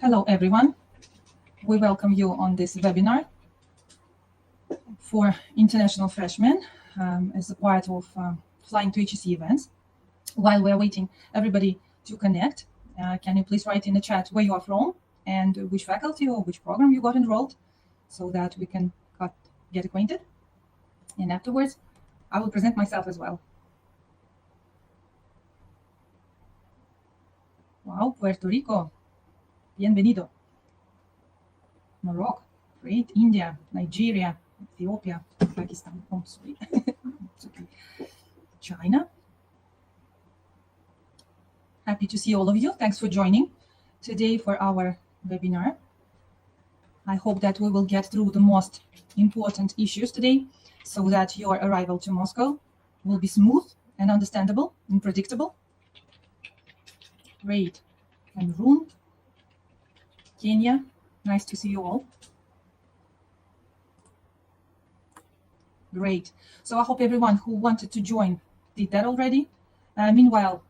Hello, everyone. We welcome you on this webinar for international freshmen as a part of Flying to HEC events. While we're waiting everybody to connect, can you please write in the chat where you are from and which faculty or which program you got enrolled so that we can get acquainted? And afterwards, I will present myself as well. Wow, Puerto Rico. Bienvenido. Morocco, great. India, Nigeria, Ethiopia, Pakistan. Oh, sorry. It's okay. China. Happy to see all of you. Thanks for joining today for our webinar. I hope that we will get through the most important issues today so that your arrival to Moscow will be smooth and understandable and predictable. Great. Cameroon, Kenya, nice to see you all. Great. So I hope everyone who wanted to join did that already. Meanwhile,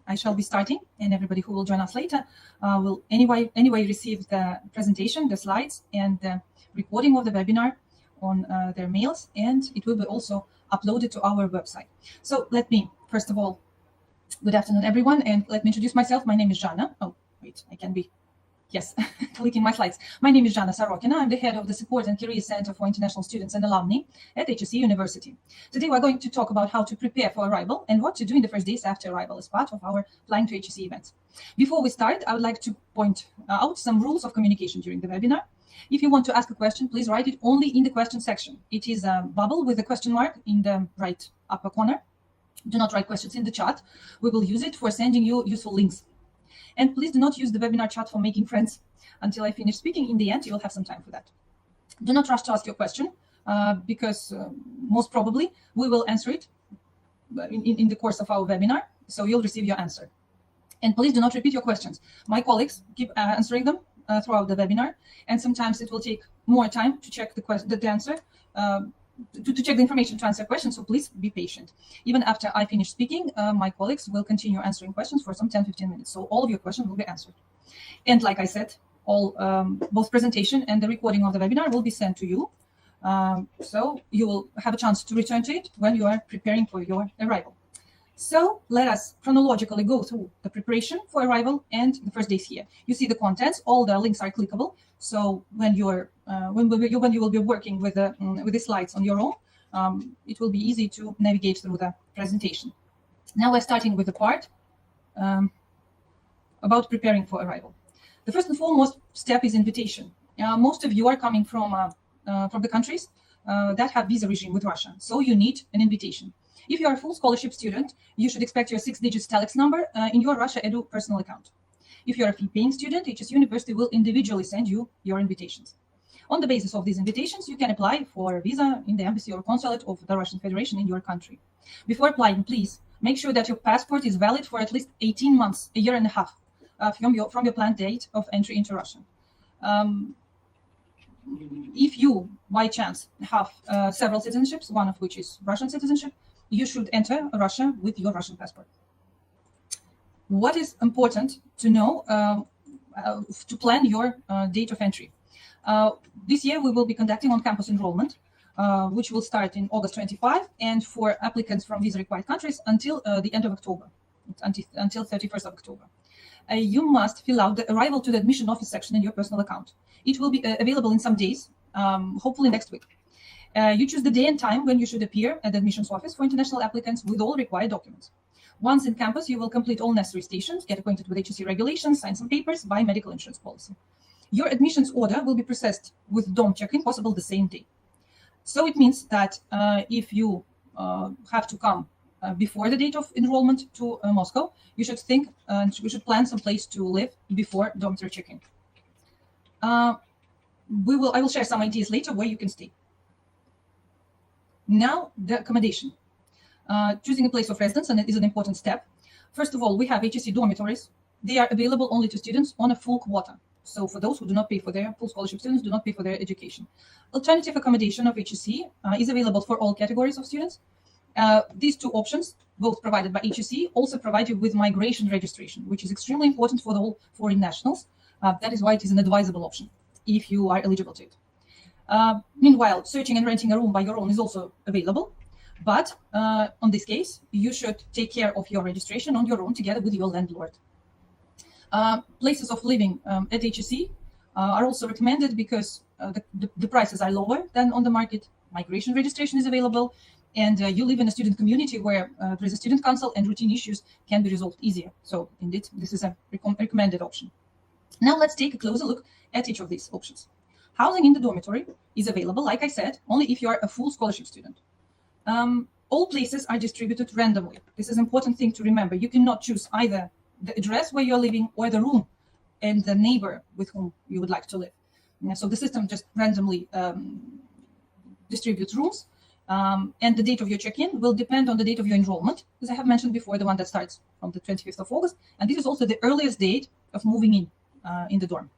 I shall be starting, and everybody who will join us later will anyway receive the presentation, the slides, and the recording of the webinar on their mails, and it will be also uploaded to our website. So let me, first of all, good afternoon, everyone, and let me introduce myself. My name is Zhana. Oh, wait, I can be, yes, clicking my slides. My name is Zhana Sarokina. I'm the head of the Support and Career Center for International Students and Alumni at HEC University. Today, we're going to talk about how to prepare for arrival and what to do in the first days after arrival as part of our Flying to HEC events. Before we start, I would like to point out some rules of communication during the webinar. If you want to ask a question, please write it only in the question section. It is a bubble with a question mark in the right upper corner. Do not write questions in the chat. We will use it for sending you useful links. And please do not use the webinar chat for making friends. Until I finish speaking, in the end, you'll have some time for that. Do not rush to ask your question because most probably we will answer it in the course of our webinar. So you'll receive your answer. And please do not repeat your questions. My colleagues keep answering them throughout the webinar. And sometimes it will take more time to check the answer, to check the information to answer questions, so please be patient. Even after I finish speaking, my colleagues will continue answering questions for some 10-15 minutes, so all of your questions will be answered. And like I said, both presentation and the recording of the webinar will be sent to you, so you will have a chance to return to it when you are preparing for your arrival. So let us chronologically go through the preparation for arrival and the first days here. You see the contents, all the links are clickable. So when you will be working with the slides on your own, it will be easy to navigate through the presentation. Now we're starting with the part about preparing for arrival. The first and foremost step is invitation. Most of you are coming from the countries that have visa regime with Russia, so you need an invitation. If you are a full scholarship student, you should expect your 6-digit Telex number in your Russia Edu personal account. If you're a fee-paying student, HEC University will individually send you your invitations. On the basis of these invitations, you can apply for a visa in the embassy or consulate of the Russian Federation in your country. Before applying, please make sure that your passport is valid for at least 18 months, a year and a half, from your planned date of entry into Russia. If you, by chance, have several citizenships, one of which is Russian citizenship, you should enter Russia with your Russian passport. What is important to know to plan your date of entry? This year, we will be conducting on-campus enrollment, which will start in August 25, and for applicants from visa-required countries until the end of October, until 31st of October. You must fill out the arrival to the admission office section in your personal account. It will be available in some days, hopefully next week. You choose the day and time when you should appear at the admissions office for international applicants with all required documents. Once in campus, you will complete all necessary stations, get acquainted with HEC regulations, sign some papers, buy medical insurance policy. Your admissions order will be processed with DOM check-in, possible the same day. So it means that if you have to come before the date of enrollment to Moscow, you should think we should plan some place to live before dormitory check-in. I will share some ideas later where you can stay. Now, the accommodation. Choosing a place of residence is an important step. First of all, we have HEC dormitories. They are available only to students on a full quota. So for those who do not pay for their full scholarship students, do not pay for their education. Alternative accommodation of HEC is available for all categories of students. These two options, both provided by HEC, also provide you with migration registration, which is extremely important for the whole foreign nationals. That is why it is an advisable option if you are eligible to it. Meanwhile, searching and renting a room by your own is also available. But on this case, you should take care of your registration on your own together with your landlord. Places of living at HEC are also recommended because the prices are lower than on the market. Migration registration is available, and you live in a student community where there is a student council and routine issues can be resolved easier. So indeed, this is a recommended option. Now let's take a closer look at each of these options. Housing in the dormitory is available, like I said, only if you are a full scholarship student. All places are distributed randomly. This is an important thing to remember. You cannot choose either the address where you're living or the room and the neighbor with whom you would like to live. So the system just randomly distributes rooms, and the date of your check-in will depend on the date of your enrollment, as I have mentioned before, the one that starts from the 25th of August, and this is also the earliest date of moving in the dorm.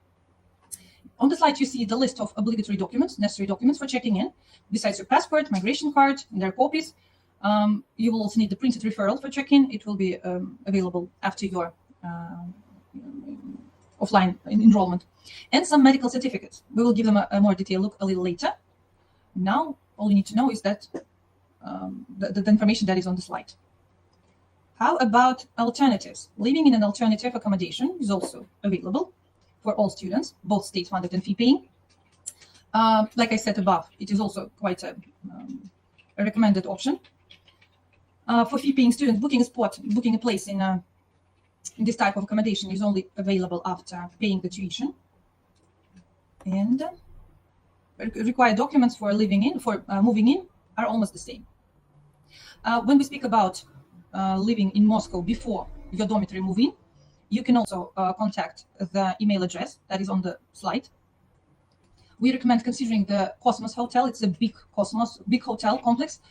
On the slide, you see the list of obligatory documents, necessary documents for checking in. Besides your passport, migration card, and their copies, you will also need the printed referral for check-in. It will be available after your offline enrollment, and some medical certificates. We will give them a more detailed look a little later. Now, all you need to know is that the information that is on the slide. How about alternatives? Living in an alternative accommodation is also available for all students, both state-funded and fee-paying. Like I said above, it is also quite a recommended option. For fee-paying students, booking a place in this type of accommodation is only available after paying the tuition. And required documents for moving in are almost the same. When we speak about living in Moscow before your dormitory move in, you can also contact the email address that is on the slide. We recommend considering the Cosmos Hotel. It's a big hotel complex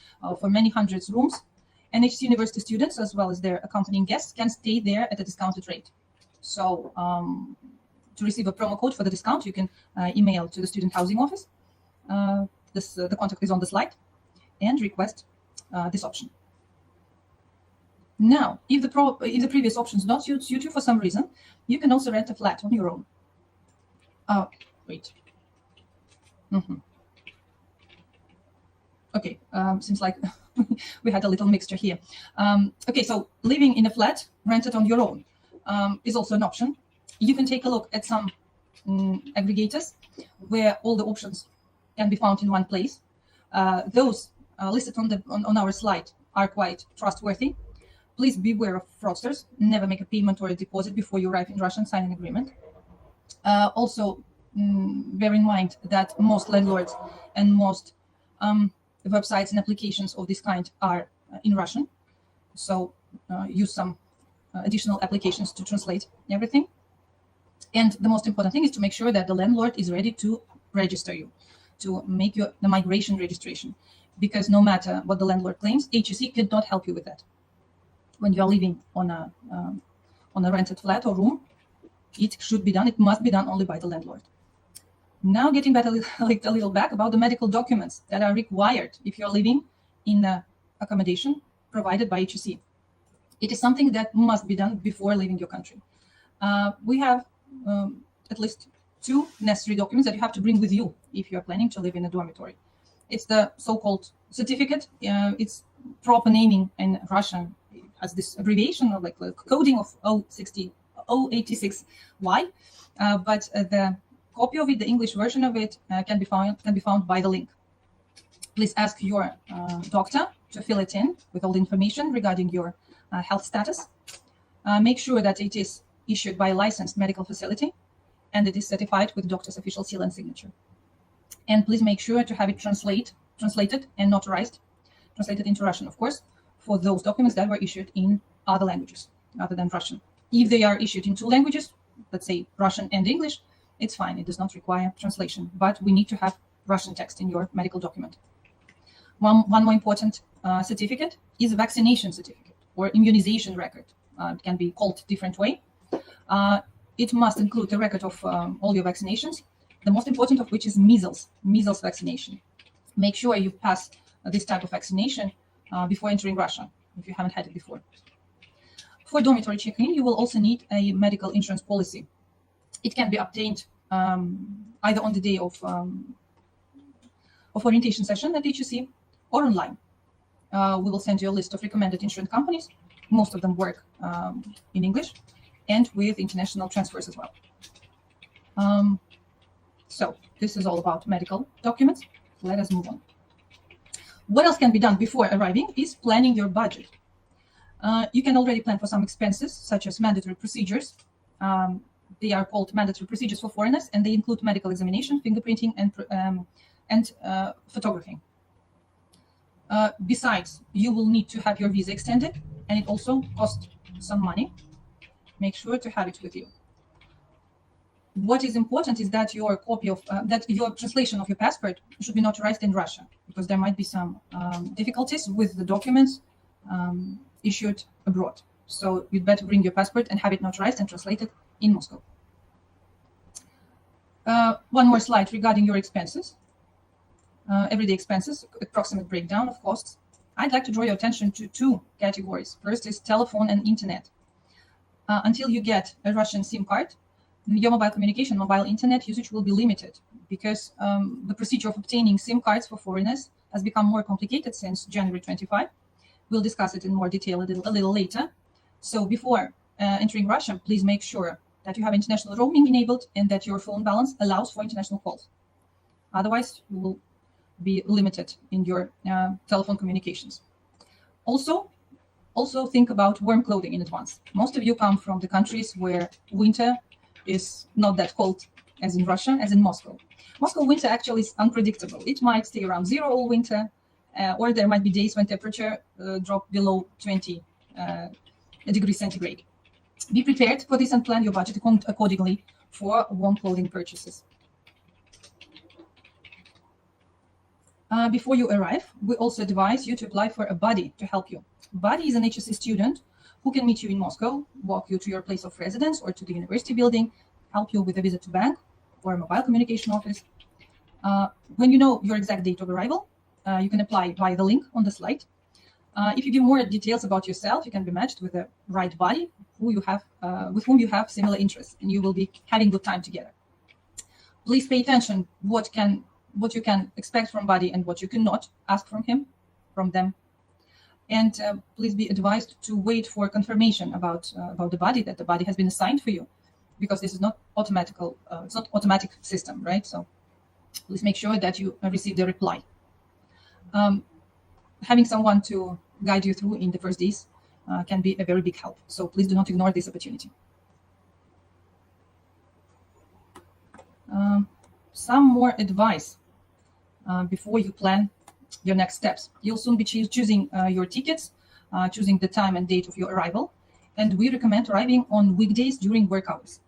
for many hundreds rooms. NHC University students, as well as their accompanying guests, can stay there at a discounted rate. So to receive a promo code for the discount, you can email to the student housing office. The contact is on the slide, and request this option. Now, if the previous options don't suit you for some reason, you can also rent a flat on your own. Wait. Okay, seems like we had a little mixture here. Okay, so living in a flat rented on your own is also an option. You can take a look at some aggregators where all the options can be found in one place. Those listed on our slide are quite trustworthy. Please beware of fraudsters. Never make a payment or a deposit before you arrive in Russia and sign an agreement. Also, bear in mind that most landlords and most websites and applications of this kind are in Russian. So use some additional applications to translate everything. And the most important thing is to make sure that the landlord is ready to register you, to make the migration registration. Because no matter what the landlord claims, HEC cannot help you with that. When you are living on a rented flat or room, it must be done only by the landlord. Now getting back a little back about the medical documents that are required if you're living in accommodation provided by HEC. It is something that must be done before leaving your country. We have at least 2 necessary documents that you have to bring with you if you're planning to live in a dormitory. It's the so-called certificate. Its proper naming in Russian has this abbreviation of like coding of 086Y, but the copy of it, the English version of it, can be found by the link. Please ask your doctor to fill it in with all the information regarding your health status. Make sure that it is issued by a licensed medical facility and it is certified with doctor's official seal and signature. And please make sure to have it translated and notarized, translated into Russian, of course, for those documents that were issued in other languages other than Russian. If they are issued in 2 languages, let's say Russian and English, it's fine. It does not require translation, but we need to have Russian text in your medical document. One more important certificate is a vaccination certificate or immunization record. It can be called different way. It must include a record of all your vaccinations, the most important of which is measles vaccination. Make sure you pass this type of vaccination before entering Russia, if you haven't had it before. For dormitory check-in, you will also need a medical insurance policy. It can be obtained either on the day of orientation session at HEC or online. We will send you a list of recommended insurance companies. Most of them work in English and with international transfers as well. So this is all about medical documents. Let us move on. What else can be done before arriving is planning your budget. You can already plan for some expenses, such as mandatory procedures. They are called mandatory procedures for foreigners, and they include medical examination, fingerprinting, and photographing. Besides, you will need to have your visa extended, and it also costs some money. Make sure to have it with you. What is important is that your copy of your translation of your passport should be notarized in Russia, because there might be some difficulties with the documents issued abroad. So you'd better bring your passport and have it notarized and translated in Moscow. One more slide regarding your expenses. Everyday expenses, approximate breakdown of costs. I'd like to draw your attention to two categories. First is telephone and internet. Until you get a Russian SIM card, your mobile communication, mobile internet usage will be limited, because the procedure of obtaining SIM cards for foreigners has become more complicated since January 25. We'll discuss it in more detail a little later. So before entering Russia, please make sure that you have international roaming enabled and that your phone balance allows for international calls. Otherwise, you will be limited in your telephone communications. Also think about warm clothing in advance. Most of you come from the countries where winter is not that cold as in Russia, as in Moscow. Moscow winter actually is unpredictable. It might stay around 0 all winter, or there might be days when temperature drop below 20 degrees centigrade. Be prepared for this and plan your budget accordingly for warm clothing purchases. Before you arrive, we also advise you to apply for a buddy to help you. Buddy is an HSC student who can meet you in Moscow, walk you to your place of residence or to the university building, help you with a visit to bank or a mobile communication office. When you know your exact date of arrival, you can apply via the link on the slide. If you give more details about yourself, you can be matched with the right buddy with whom you have similar interests, and you will be having good time together. Please pay attention what you can expect from buddy and what you cannot ask from them. And please be advised to wait for confirmation about the buddy, that the buddy has been assigned for you, because this is not it's not automatic system, right? So please make sure that you receive the reply. Having someone to guide you through in the first days can be a very big help. So please do not ignore this opportunity. Some more advice before you plan your next steps. You'll soon be choosing your tickets, choosing the time and date of your arrival, and we recommend arriving on weekdays during work hours.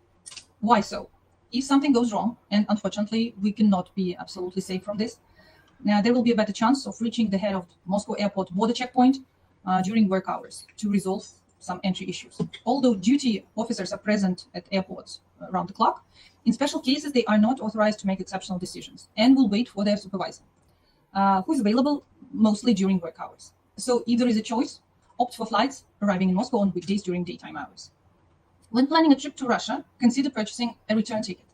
Why so? If something goes wrong, and unfortunately we cannot be absolutely safe from this, there will be a better chance of reaching the head of Moscow airport border checkpoint during work hours to resolve some entry issues. Although duty officers are present at airports around the clock, in special cases they are not authorized to make exceptional decisions and will wait for their supervisor, who is available mostly during work hours. So if there is a choice, opt for flights arriving in Moscow on weekdays during daytime hours. When planning a trip to Russia, consider purchasing a return ticket.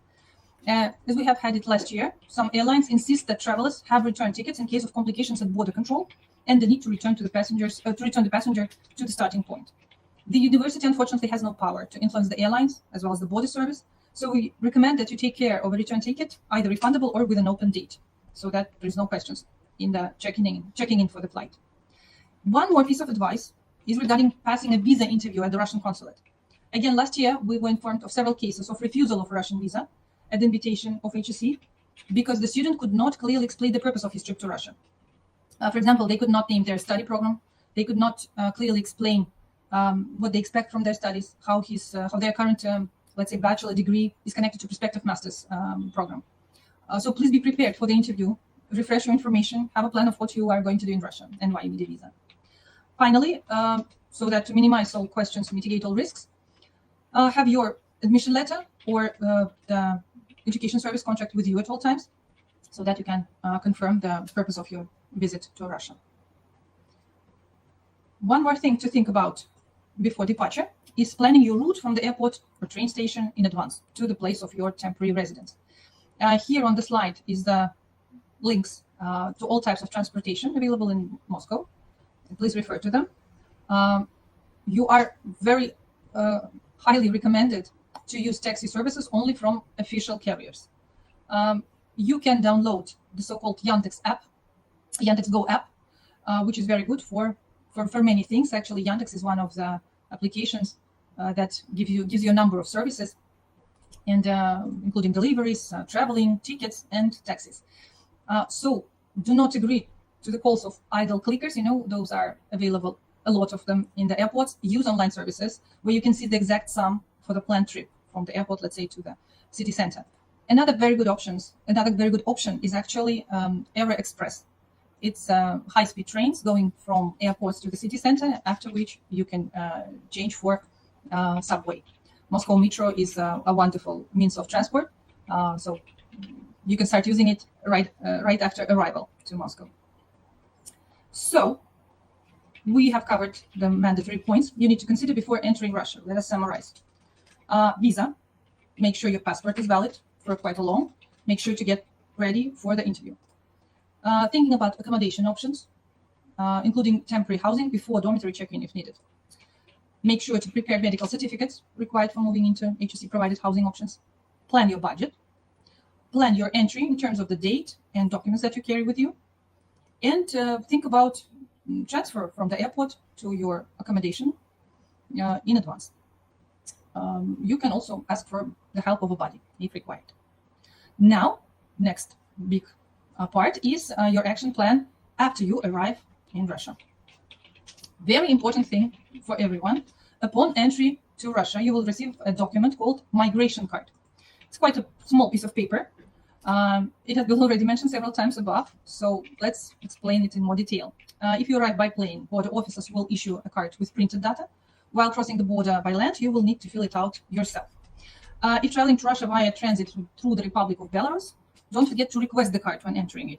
As we have had it last year, some airlines insist that travelers have return tickets in case of complications at border control and the need to return the passenger to the starting point. The university unfortunately has no power to influence the airlines as well as the border service, so we recommend that you take care of a return ticket, either refundable or with an open date, so that there is no questions in the checking in for the flight. One more piece of advice is regarding passing a visa interview at the Russian consulate. Again, last year we were informed of several cases of refusal of a Russian visa at the invitation of HSC because the student could not clearly explain the purpose of his trip to Russia. For example, they could not name their study program. They could not clearly explain what they expect from their studies, how their current, let's say, bachelor degree is connected to prospective master's program. So please be prepared for the interview, refresh your information, have a plan of what you are going to do in Russia and why you need a visa. Finally, so that to minimize all questions, mitigate all risks, have your admission letter or the education service contract with you at all times, so that you can confirm the purpose of your visit to Russia. One more thing to think about before departure is planning your route from the airport or train station in advance to the place of your temporary residence. Here on the slide is the links to all types of transportation available in Moscow. Please refer to them. You are very highly recommended to use taxi services only from official carriers. You can download the so-called Yandex app, Yandex Go app, which is very good for many things. Actually, Yandex is one of the applications that gives you a number of services, and including deliveries, traveling, tickets, and taxis. So do not agree to the calls of idle clickers. Those are available, a lot of them in the airports. Use online services where you can see the exact sum for the planned trip from the airport, let's say, to the city center. Another very good option is actually Aero Express. It's high-speed trains going from airports to the city center, after which you can change for subway. Moscow Metro is a wonderful means of transport, so you can start using it right after arrival to Moscow. So we have covered the mandatory points you need to consider before entering Russia. Let us summarize. Visa. Make sure your passport is valid for quite a long. Make sure to get ready for the interview. Thinking about accommodation options, including temporary housing before dormitory check-in if needed. Make sure to prepare medical certificates required for moving into HSE-provided housing options. Plan your budget. Plan your entry in terms of the date and documents that you carry with you. And think about transfer from the airport to your accommodation in advance. You can also ask for the help of a buddy if required. Now, next big part is your action plan after you arrive in Russia. Very important thing for everyone. Upon entry to Russia, you will receive a document called migration card. It's quite a small piece of paper. It has been already mentioned several times above, so let's explain it in more detail. If you arrive by plane, border officers will issue a card with printed data. While crossing the border by land, you will need to fill it out yourself. If traveling to Russia via transit through the Republic of Belarus, don't forget to request the card when entering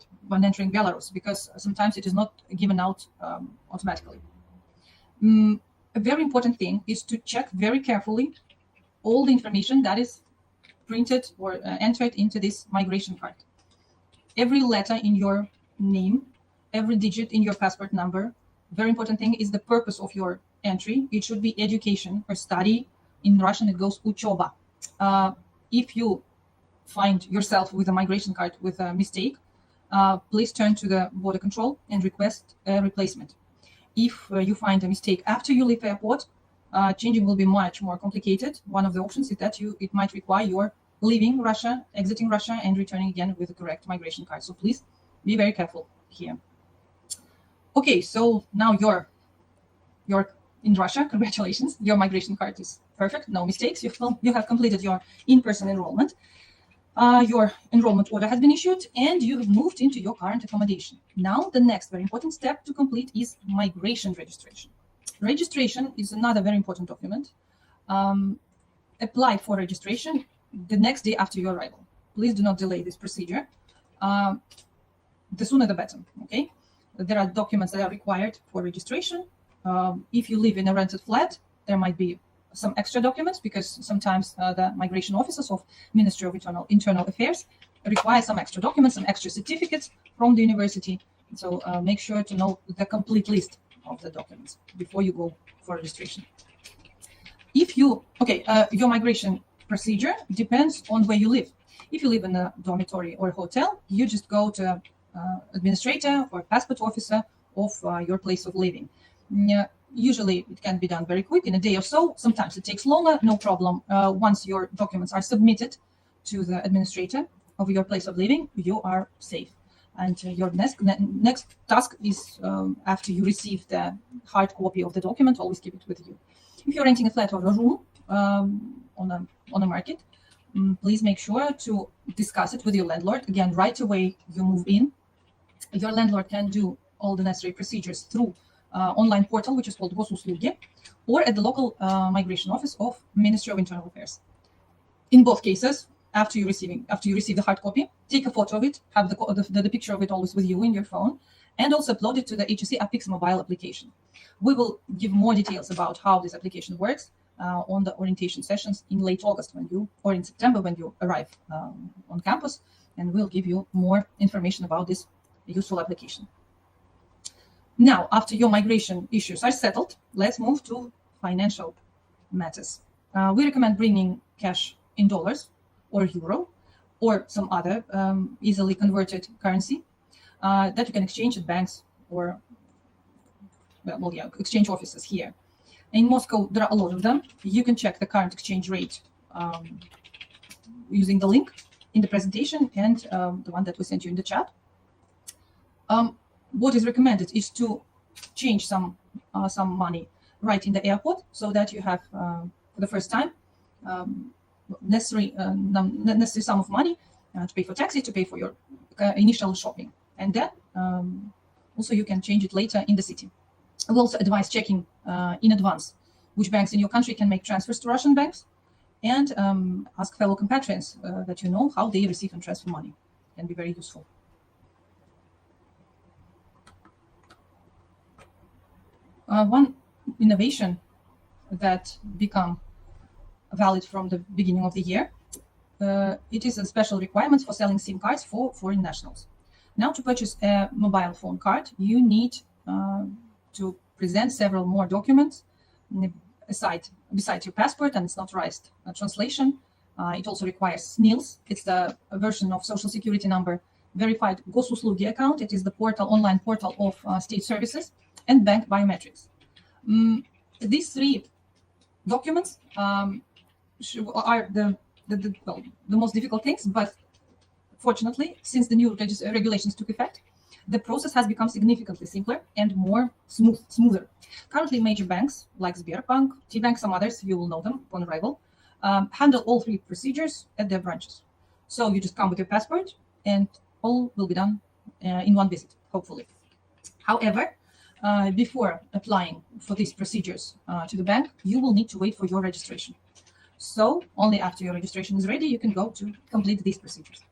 Belarus, because sometimes it is not given out automatically. A very important thing is to check very carefully all the information that is printed or entered into this migration card. Every letter in your name, every digit in your passport number. Very important thing is the purpose of your entry. It should be education or study. In Russian, it goes uchoba. If you find yourself with a migration card with a mistake, please turn to the border control and request a replacement. If you find a mistake after you leave the airport, changing will be much more complicated. One of the options is that it might require your leaving Russia, exiting Russia, and returning again with the correct migration card. So please be very careful here. Okay, so now you're in Russia. Congratulations, your migration card is perfect, no mistakes. You have completed your in-person enrollment. Your enrollment order has been issued, and you have moved into your current accommodation. Now, the next very important step to complete is migration registration. Registration is another very important document. Apply for registration the next day after your arrival. Please do not delay this procedure. The sooner the better, okay? There are documents that are required for registration. If you live in a rented flat, there might be some extra documents, because sometimes the migration officers of Ministry of Internal Affairs require some extra documents, some extra certificates from the university. So make sure to know the complete list of the documents before you go for registration. Your migration procedure depends on where you live. If you live in a dormitory or hotel, you just go to administrator or passport officer of your place of living. Usually it can be done very quick, in a day or so. Sometimes it takes longer, no problem. Once your documents are submitted to the administrator of your place of living, you are safe. And your next task is, after you receive the hard copy of the document, always keep it with you. If you're renting a flat or a room on a market, please make sure to discuss it with your landlord. Again, right away you move in. Your landlord can do all the necessary procedures through online portal, which is called Gosuslugi, or at the local migration office of Ministry of Internal Affairs. In both cases, after you receive the hard copy, take a photo of it, have the picture of it always with you in your phone, and also upload it to the HSE Appix mobile application. We will give more details about how this application works on the orientation sessions in late August or in September when you arrive on campus, and we'll give you more information about this useful application. Now, after your migration issues are settled, let's move to financial matters. We recommend bringing cash in dollars or euro or some other easily converted currency that you can exchange at banks or exchange offices here. In Moscow, there are a lot of them. You can check the current exchange rate using the link in the presentation and the one that we sent you in the chat. What is recommended is to change some money right in the airport so that you have, for the first time, necessary sum of money to pay for taxi, to pay for your initial shopping. And then also you can change it later in the city. I will also advise checking in advance which banks in your country can make transfers to Russian banks, and ask fellow compatriots that you know how they receive and transfer money. It can be very useful. One innovation that become valid from the beginning of the year, it is a special requirements for selling SIM cards for foreign nationals. Now, to purchase a mobile phone card, you need to present several more documents besides your passport and its notarized translation. It also requires SNILS. It's the version of Social Security number, verified Gosuslugi account. It is the online portal of state services, and bank biometrics. These three documents are the most difficult things, but fortunately, since the new regulations took effect, the process has become significantly simpler and more smoother. Currently, major banks like Sberbank, T-Bank, some others, you will know them upon arrival, handle all three procedures at their branches. So you just come with your passport and all will be done in one visit, hopefully. However, before applying for these procedures to the bank, you will need to wait for your registration. So only after your registration is ready, you can go to complete these procedures.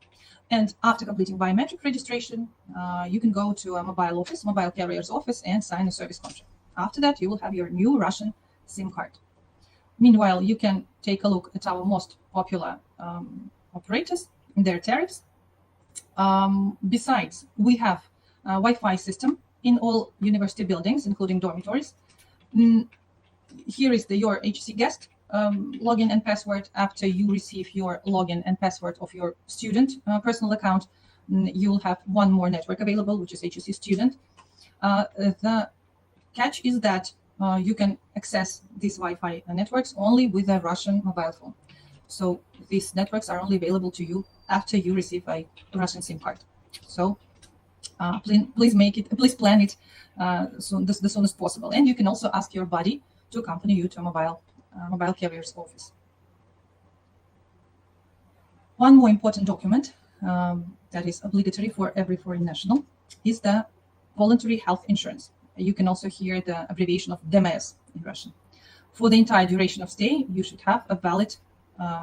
And after completing biometric registration, you can go to a mobile carrier's office, and sign a service contract. After that, you will have your new Russian SIM card. Meanwhile, you can take a look at our most popular operators and their tariffs. Besides, we have a Wi-Fi system in all university buildings, including dormitories. Here is your HEC guest login and password. After you receive your login and password of your student personal account, you will have one more network available, which is HEC student. The catch is that you can access these Wi-Fi networks only with a Russian mobile phone. So these networks are only available to you after you receive a Russian SIM card. So please plan it the soonest possible. And you can also ask your buddy to accompany you to a mobile carrier's office. One more important document that is obligatory for every foreign national is the voluntary health insurance. You can also hear the abbreviation of DMS in Russian. For the entire duration of stay, you should have a valid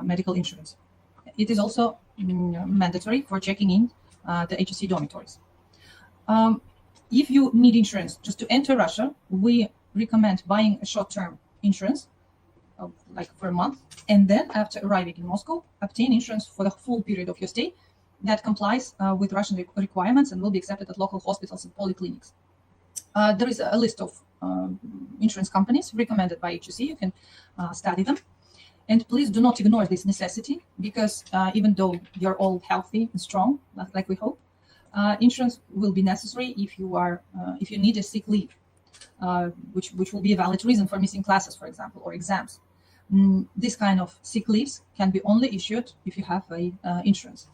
medical insurance. It is also mandatory for checking in the HEC dormitories. If you need insurance just to enter Russia, we recommend buying a short-term insurance, like for a month, and then after arriving in Moscow, obtain insurance for the full period of your stay that complies with Russian requirements and will be accepted at local hospitals and polyclinics. There is a list of insurance companies recommended by HEC. You can study them. And please do not ignore this necessity, because even though you're all healthy and strong, like we hope, insurance will be necessary if you need a sick leave, which will be a valid reason for missing classes, for example, or exams. This kind of sick leaves can be only issued if you have a insurance.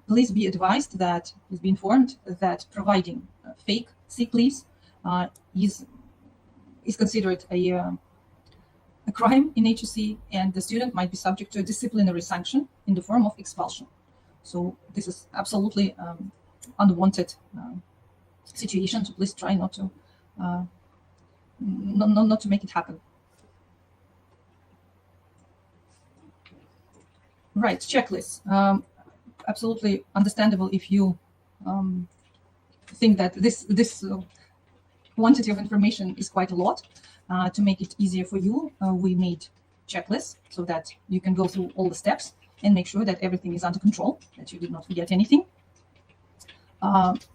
Please be advised that, please be informed that providing fake sick leaves is considered a crime in HEC, and the student might be subject to a disciplinary sanction in the form of expulsion. So this is absolutely unwanted situation. So please try not to make it happen. Right, checklists. Absolutely understandable if you think that this quantity of information is quite a lot. To make it easier for you, we made checklists so that you can go through all the steps and make sure that everything is under control, that you did not forget anything.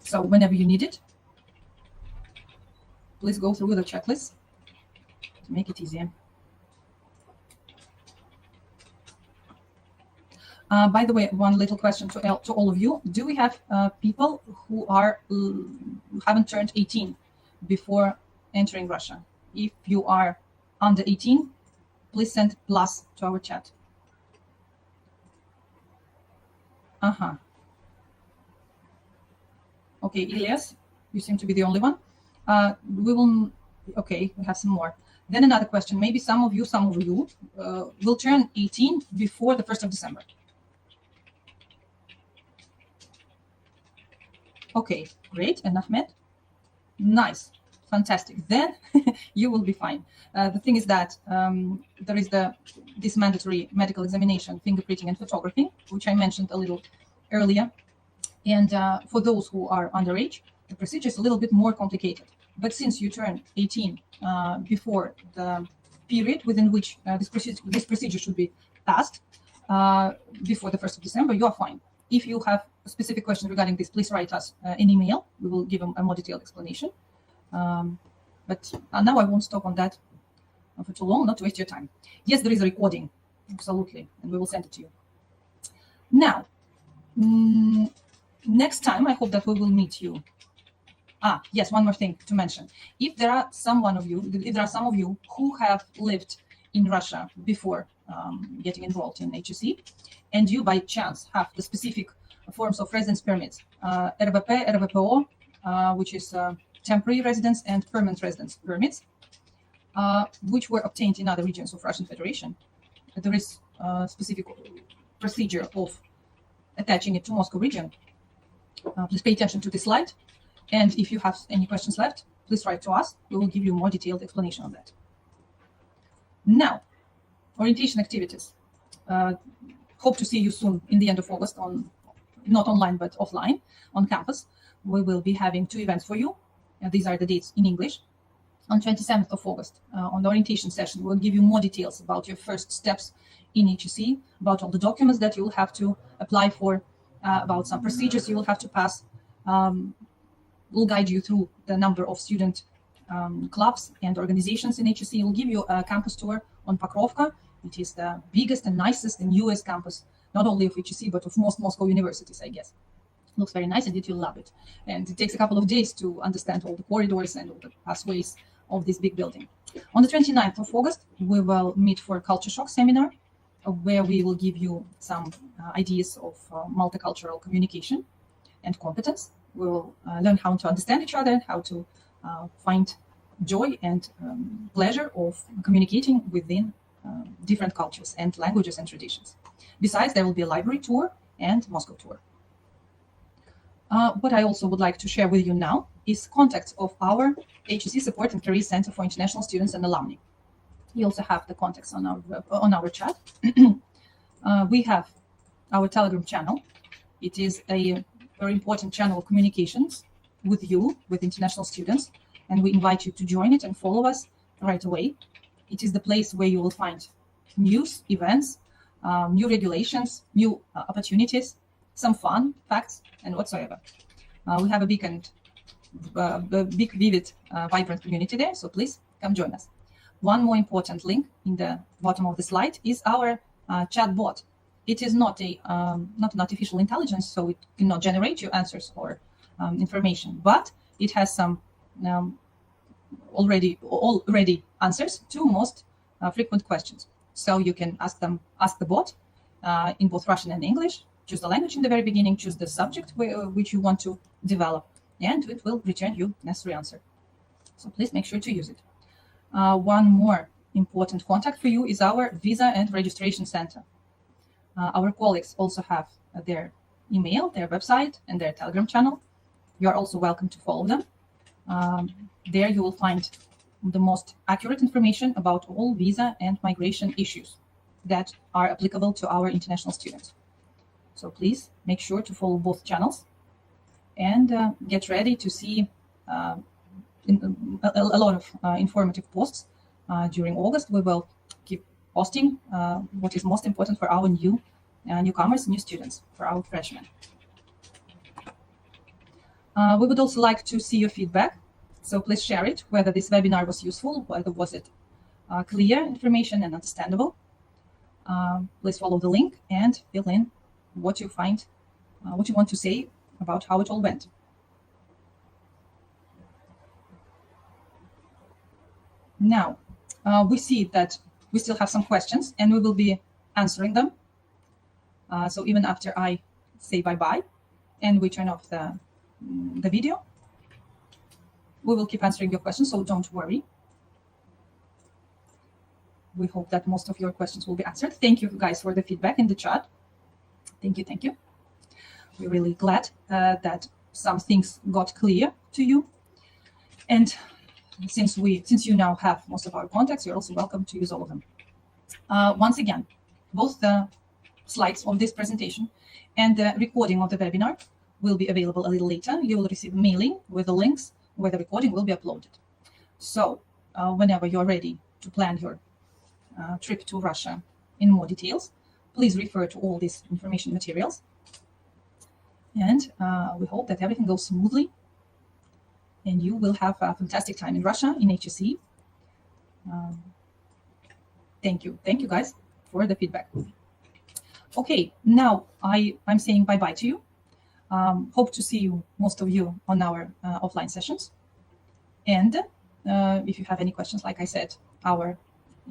So whenever you need it, please go through the checklist to make it easier. By the way, one little question to all of you. Do we have people who haven't turned 18 before entering Russia? If you are under 18, please send plus to our chat. Okay, Elias, you seem to be the only one. Okay, we have some more. Then another question. Maybe some of you will turn 18 before the 1st of December. Okay, great. And Ahmed? Nice. Fantastic. Then you will be fine. The thing is that there is this mandatory medical examination, fingerprinting and photography, which I mentioned a little earlier. And for those who are underage, the procedure is a little bit more complicated. But since you turn 18 before the period within which this procedure should be passed, before the 1st of December, you are fine. If you have a specific question regarding this, please write us an email. We will give a more detailed explanation. But now I won't stop on that for too long, not to waste your time. Yes, there is a recording, absolutely, and we will send it to you. Now, next time, I hope that we will meet you. Yes, one more thing to mention. If there are some of you who have lived in Russia before getting enrolled in HEC, and you by chance have the specific forms of residence permits, RVP, RVPO, which is temporary residence and permanent residence permits, which were obtained in other regions of Russian Federation, there is a specific procedure of attaching it to Moscow region. Please pay attention to this slide. And if you have any questions left, please write to us. We will give you a more detailed explanation on that. Now, orientation activities. Hope to see you soon in the end of August, not online, but offline on campus. We will be having 2 events for you. These are the dates in English. On 27th of August, on the orientation session, we'll give you more details about your first steps in HEC, about all the documents that you will have to apply for, about some procedures you will have to pass. We'll guide you through the number of student clubs and organizations in HEC. We'll give you a campus tour on Pokrovka. It is the biggest and nicest and newest campus, not only of HEC, but of most Moscow universities, I guess. Looks very nice, and you'll love it. And it takes a couple of days to understand all the corridors and all the pathways of this big building. On the 29th of August, we will meet for a culture shock seminar, where we will give you some ideas of multicultural communication and competence. We will learn how to understand each other, how to find joy and pleasure of communicating within different cultures and languages and traditions. Besides, there will be a library tour and Moscow tour. What I also would like to share with you now is contacts of our HEC Support and Career Center for International Students and Alumni. You also have the contacts on our chat. We have our Telegram channel. It is a very important channel of communications with you, with international students, and we invite you to join it and follow us right away. It is the place where you will find news, events, new regulations, new opportunities, some fun facts, and whatsoever. We have a big and big, vivid, vibrant community there, so please come join us. One more important link in the bottom of the slide is our chat bot. It is not an artificial intelligence, so it cannot generate your answers or information, but it has some already answers to most frequent questions. So you can ask the bot in both Russian and English. Choose the language in the very beginning, choose the subject which you want to develop, and it will return you necessary answer. So please make sure to use it. One more important contact for you is our Visa and Registration Center. Our colleagues also have their email, their website, and their Telegram channel. You are also welcome to follow them. There you will find the most accurate information about all visa and migration issues that are applicable to our international students. So please make sure to follow both channels and get ready to see a lot of informative posts during August, we will keep posting what is most important for our newcomers, new students, for our freshmen. We would also like to see your feedback. So please share it, whether this webinar was useful, whether was it clear information and understandable. Please follow the link and fill in what you find, what you want to say about how it all went. Now, we see that we still have some questions and we will be answering them. So even after I say bye-bye and we turn off the video, we will keep answering your questions, so don't worry. We hope that most of your questions will be answered. Thank you guys for the feedback in the chat. Thank you. We're really glad that some things got clear to you. And since you now have most of our contacts, you're also welcome to use all of them. Once again, both the slides of this presentation and the recording of the webinar will be available a little later. You will receive a mailing with the links where the recording will be uploaded. So whenever you're ready to plan your trip to Russia in more details, please refer to all these information materials. And we hope that everything goes smoothly and you will have a fantastic time in Russia, in HSE. Thank you guys for the feedback. Okay, now I'm saying bye-bye to you. Hope to see you, most of you, on our offline sessions. And if you have any questions, like I said, our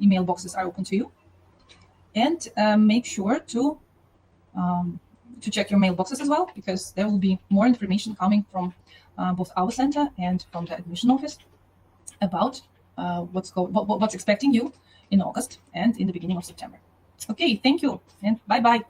email boxes are open to you. And make sure to check your mailboxes as well, because there will be more information coming from both our center and from the admission office about what's expecting you in August and in the beginning of September. Okay, thank you, and bye-bye.